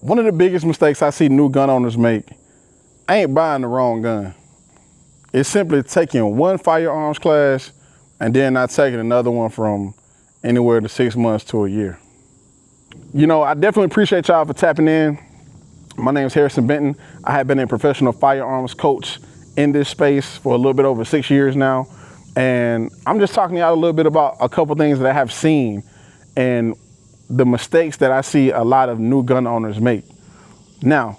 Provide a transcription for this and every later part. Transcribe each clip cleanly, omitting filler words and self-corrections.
One of the biggest mistakes I see new gun owners make ain't buying the wrong gun. It's simply taking one firearms class and then not taking another one from anywhere to 6 months to a year. You know, I definitely appreciate y'all for tapping in. My name is Harrison Benton. I have been a professional firearms coach in this space for a little bit over 6 years now. And I'm just talking to y'all a little bit about a couple things that I have seen and the mistakes that I see a lot of new gun owners make. Now,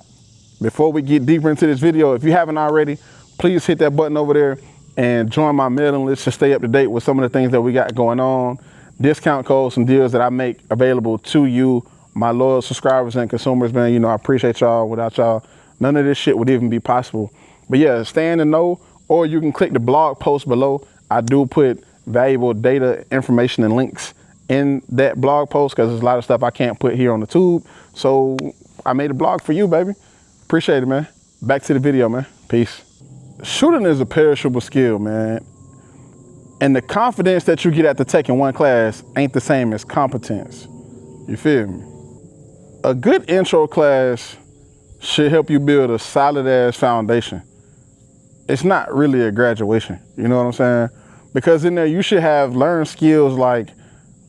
before we get deeper into this video, if you haven't already, please hit that button over there and join my mailing list to stay up to date with some of the things that we got going on, discount codes and deals that I make available to you, my loyal subscribers and consumers, man. You know, I appreciate y'all. Without y'all, none of this shit would even be possible. But yeah, stay in the know, or you can click the blog post below. I do put valuable data, information, and links in that blog post because there's a lot of stuff I can't put here on the tube. So I made a blog for you, baby. Appreciate it, man. Back to the video, man. Peace. Shooting is a perishable skill, man. And the confidence that you get after taking one class ain't the same as competence. You feel me? A good intro class should help you build a solid ass foundation. It's not really a graduation, you know what I'm saying? Because in there you should have learned skills like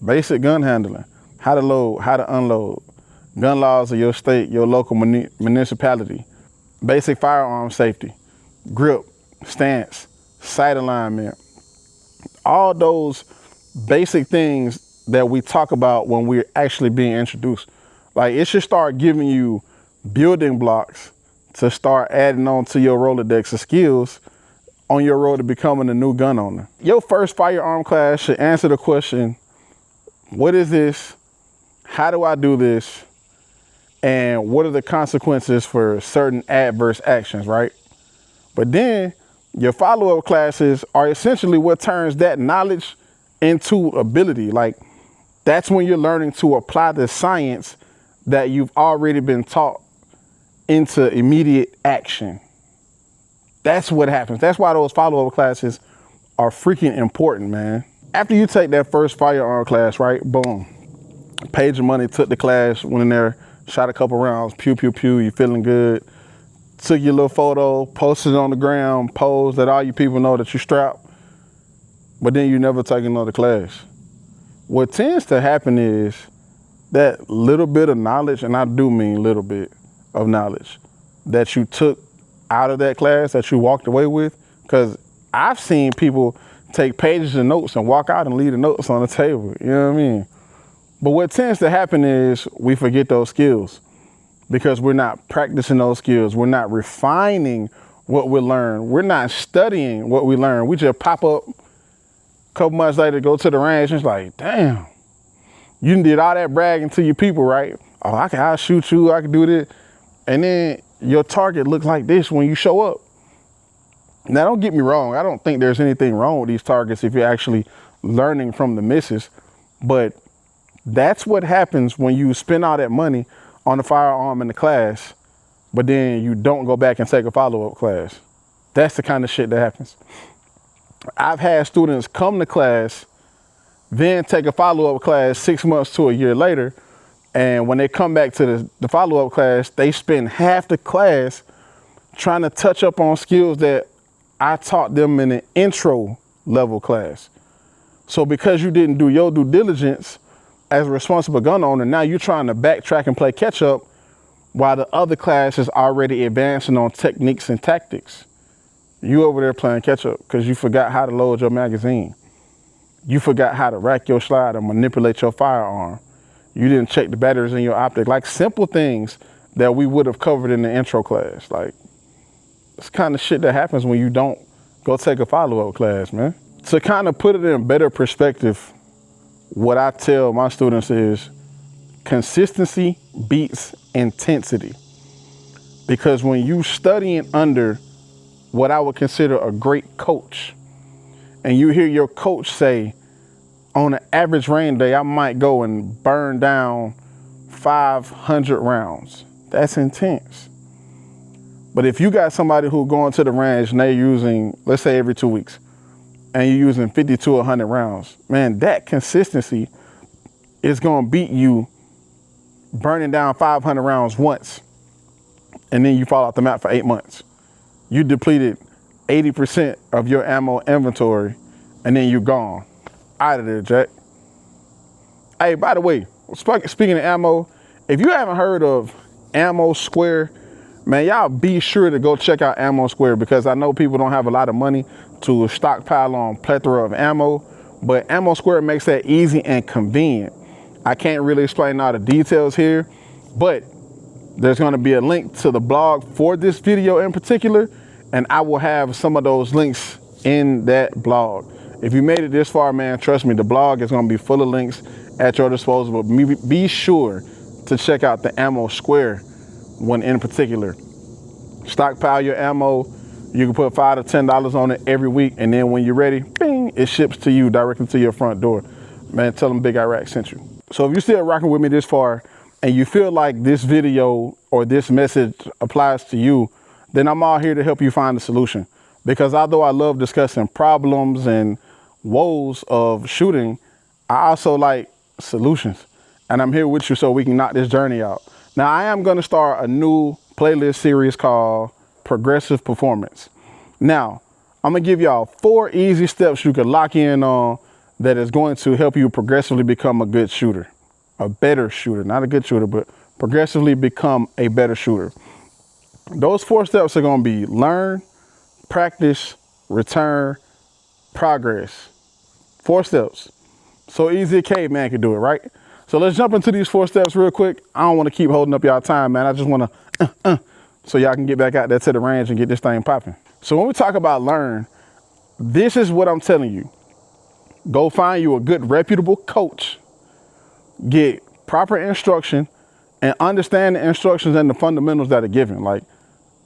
basic gun handling, how to load, how to unload, gun laws of your state, your local municipality, basic firearm safety, grip, stance, sight alignment, all those basic things that we talk about when we're actually being introduced. Like, it should start giving you building blocks to start adding on to your Rolodex of skills on your road to becoming a new gun owner. Your first firearm class should answer the question, what is this? How do I do this? And what are the consequences for certain adverse actions, right? But then your follow-up classes are essentially what turns that knowledge into ability. Like, that's when you're learning to apply the science that you've already been taught into immediate action. That's what happens. That's why those follow-up classes are freaking important, man. After you take that first firearm class, right? Boom. Paid your money, took the class, went in there, shot a couple rounds, pew, pew, pew, you feeling good. Took your little photo, posted it on the ground, posed, let all you people know that you strapped, but then you never take another class. What tends to happen is that little bit of knowledge, and I do mean little bit of knowledge, that you took out of that class, that you walked away with, because I've seen people take pages of notes and walk out and leave the notes on the table, you know what I mean? But what tends to happen is we forget those skills because we're not practicing those skills. We're not refining what we learn. We're not studying what we learn. We just pop up a couple months later, go to the range, and it's like, damn, you did all that bragging to your people, right? Oh, I'll shoot you, I can do this. And then your target looks like this when you show up. Now, don't get me wrong. I don't think there's anything wrong with these targets if you're actually learning from the misses. But that's what happens when you spend all that money on the firearm in the class, but then you don't go back and take a follow-up class. That's the kind of shit that happens. I've had students come to class, then take a follow-up class 6 months to a year later, and when they come back to the follow-up class, they spend half the class trying to touch up on skills that I taught them in an intro level class. So because you didn't do your due diligence as a responsible gun owner, now you're trying to backtrack and play catch up while the other class is already advancing on techniques and tactics. You over there playing catch up because you forgot how to load your magazine. You forgot how to rack your slide and manipulate your firearm. You didn't check the batteries in your optic, like simple things that we would have covered in the intro class. Like, it's kind of shit that happens when you don't go take a follow-up class, man. To kind of put it in better perspective, what I tell my students is consistency beats intensity. Because when you studying under what I would consider a great coach, and you hear your coach say, on an average rain day, I might go and burn down 500 rounds. That's intense. But if you got somebody who going to the range and they're using, let's say every 2 weeks, and you're using 50 to 100 rounds, man, that consistency is going to beat you burning down 500 rounds once, and then you fall off the map for 8 months. You depleted 80% of your ammo inventory, and then you're gone. Out of there, Jack. Hey, by the way, speaking of ammo, if you haven't heard of Ammo Square, man, y'all be sure to go check out Ammo Square, because I know people don't have a lot of money to stockpile on plethora of ammo, but Ammo Square makes that easy and convenient. I can't really explain all the details here, but there's going to be a link to the blog for this video in particular, and I will have some of those links in that blog. If you made it this far, man, trust me, the blog is going to be full of links at your disposal. But be sure to check out the Ammo Square one in particular. Stockpile your ammo. You can put $5 to $10 on it every week, and then when you're ready, bing, it ships to you directly to your front door. Man, tell them Big Iraq sent you. So if you're still rocking with me this far and you feel like this video or this message applies to you, then I'm all here to help you find a solution. Because although I love discussing problems and woes of shooting, I also like solutions. And I'm here with you so we can knock this journey out. Now, I am going to start a new playlist series called Progressive Performance. Now, I'm going to give y'all 4 easy steps you can lock in on that is going to help you progressively become a good shooter. A better shooter, not a good shooter, but progressively become a better shooter. Those 4 steps are going to be learn, practice, return, progress. 4 steps. So easy a caveman can do it, right? So let's jump into these 4 steps real quick. I don't want to keep holding up y'all time, man. I just want to, so y'all can get back out there to the range and get this thing popping. So when we talk about learn, this is what I'm telling you. Go find you a good reputable coach, get proper instruction, and understand the instructions and the fundamentals that are given. Like,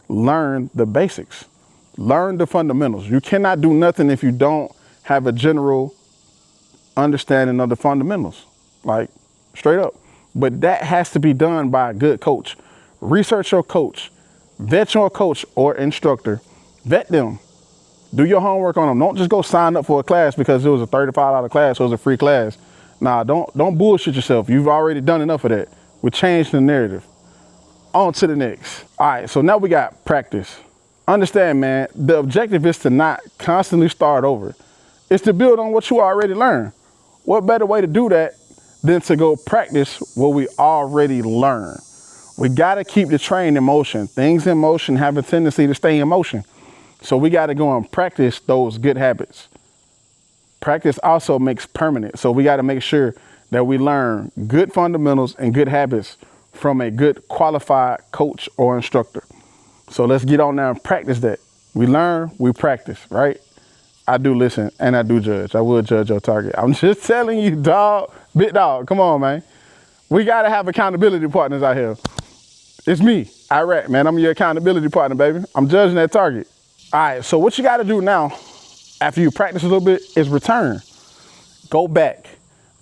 learn the basics, learn the fundamentals. You cannot do nothing if you don't have a general understanding of the fundamentals, like straight up. But that has to be done by a good coach. Research your coach, vet your coach or instructor, vet them, do your homework on them. Don't just go sign up for a class because it was a $35 class, so it was a free class. Nah, don't bullshit yourself. You've already done enough of that. We're changing the narrative. On to the next. All right, so now we got practice. Understand, man, the objective is to not constantly start over. It's to build on what you already learned. What better way to do that than to go practice what we already learned? We gotta keep the train in motion. Things in motion have a tendency to stay in motion. So we gotta go and practice those good habits. Practice also makes permanent. So we gotta make sure that we learn good fundamentals and good habits from a good qualified coach or instructor. So let's get on there and practice that. We learn, we practice, right? I do listen and I do judge. I will judge your target. I'm just telling you, dog, big dog, come on, man. We gotta have accountability partners out here. It's me, Iraq, man. I'm your accountability partner, baby. I'm judging that target. All right, so what you gotta do now, after you practice a little bit, is return. Go back.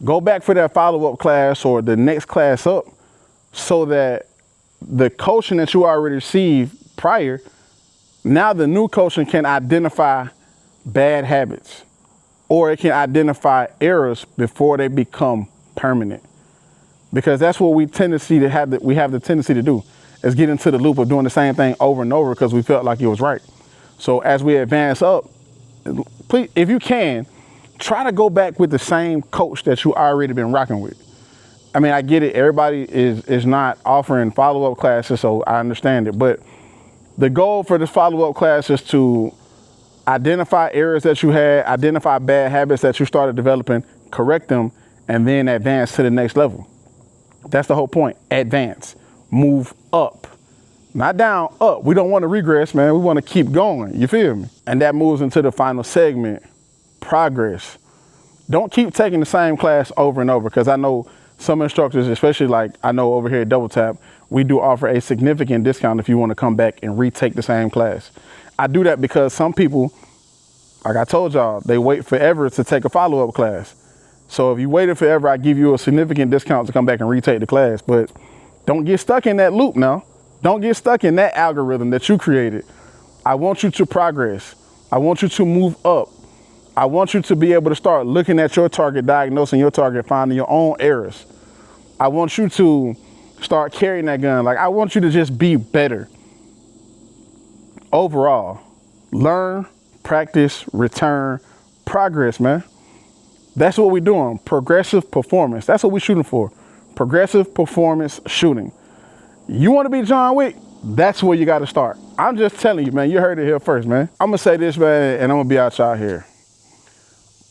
Go back for that follow-up class or the next class up so that the coaching that you already received prior, now the new coaching can identify bad habits, or it can identify errors before they become permanent. Because that's what we have the tendency to do, is get into the loop of doing the same thing over and over because we felt like it was right. So as we advance up, please, if you can, try to go back with the same coach that you already been rocking with. I mean, I get it. Everybody is not offering follow-up classes, so I understand it. But the goal for this follow-up class is to identify errors that you had, identify bad habits that you started developing, correct them, and then advance to the next level. That's the whole point. Advance. Move up. Not down, up. We don't want to regress, man. We want to keep going. You feel me? And that moves into the final segment, progress. Don't keep taking the same class over and over, because I know some instructors, especially like I know over here at Double Tap, we do offer a significant discount if you want to come back and retake the same class. I do that because some people, like I told y'all, they wait forever to take a follow-up class. So if you waited forever, I give you a significant discount to come back and retake the class. But don't get stuck in that loop now. Don't get stuck in that algorithm that you created. I want you to progress. I want you to move up. I want you to be able to start looking at your target, diagnosing your target, finding your own errors. I want you to start carrying that gun. Like, I want you to just be better overall. Learn, practice, return, progress, man. That's what we're doing. Progressive performance. That's what we're shooting for. Progressive performance shooting. You want to be John Wick? That's where you got to start. I'm just telling you, man. You heard it here first, man. I'm going to say this, man, and I'm going to be out y'all here.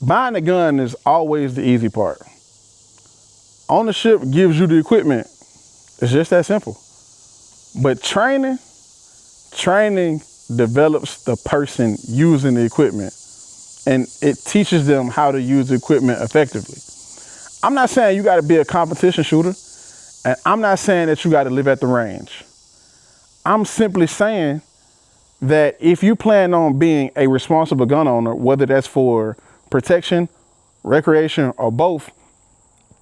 Buying a gun is always the easy part. Ownership gives you the equipment. It's just that simple. But training develops the person using the equipment, and it teaches them how to use the equipment effectively. I'm not saying you got to be a competition shooter, and I'm not saying that you got to live at the range. I'm simply saying that if you plan on being a responsible gun owner, whether that's for protection, recreation, or both,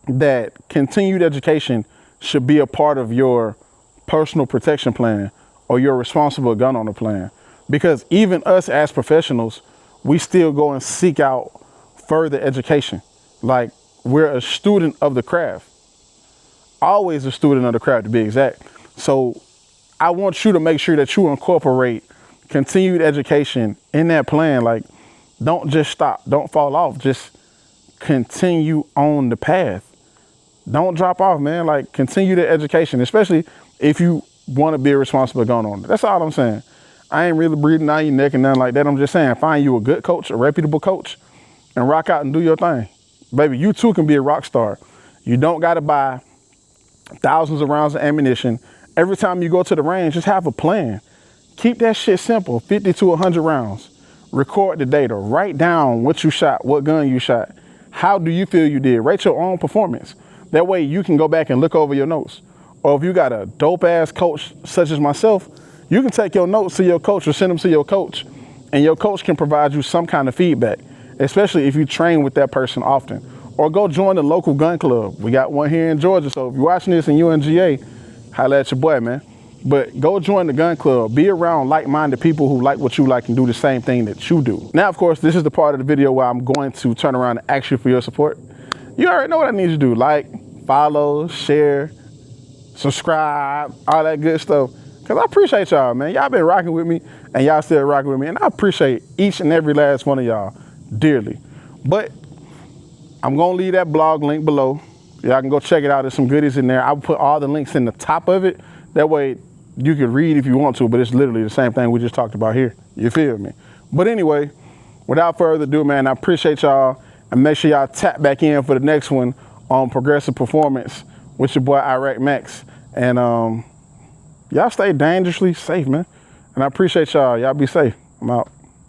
that continued education should be a part of your personal protection plan or your responsible gun owner plan. Because even us as professionals, we still go and seek out further education. Like, we're a student of the craft. Always a student of the craft, to be exact. So I want you to make sure that you incorporate continued education in that plan. Like, don't just stop. Don't fall off. Just continue on the path. Don't drop off, man. Like, continue the education, especially if you want to be a responsible gun owner. That's all I'm saying. I ain't really breathing down your neck and nothing like that. I'm just saying, find you a good coach, a reputable coach, and rock out and do your thing. Baby, you too can be a rock star. You don't got to buy thousands of rounds of ammunition. Every time you go to the range, just have a plan. Keep that shit simple, 50 to 100 rounds. Record the data. Write down what you shot, what gun you shot. How do you feel you did? Rate your own performance. That way you can go back and look over your notes. Or if you got a dope-ass coach such as myself, you can take your notes to your coach or send them to your coach, and your coach can provide you some kind of feedback, especially if you train with that person often. Or go join the local gun club. We got one here in Georgia, so if you're watching this and you're in GA, holla at your boy, man. But go join the gun club. Be around like-minded people who like what you like and do the same thing that you do. Now, of course, this is the part of the video where I'm going to turn around and ask you for your support. You already know what I need you to do. Like, follow, share, subscribe, all that good stuff. Because I appreciate y'all, man. Y'all been rocking with me, and y'all still rocking with me. And I appreciate each and every last one of y'all dearly. But I'm going to leave that blog link below. Y'all can go check it out. There's some goodies in there. I'll put all the links in the top of it. That way you can read if you want to, but it's literally the same thing we just talked about here. You feel me? But anyway, without further ado, man, I appreciate y'all. And make sure y'all tap back in for the next one on Progressive Performance with your boy Iraq Max. And y'all stay dangerously safe, man. And I appreciate y'all. Y'all be safe. I'm out.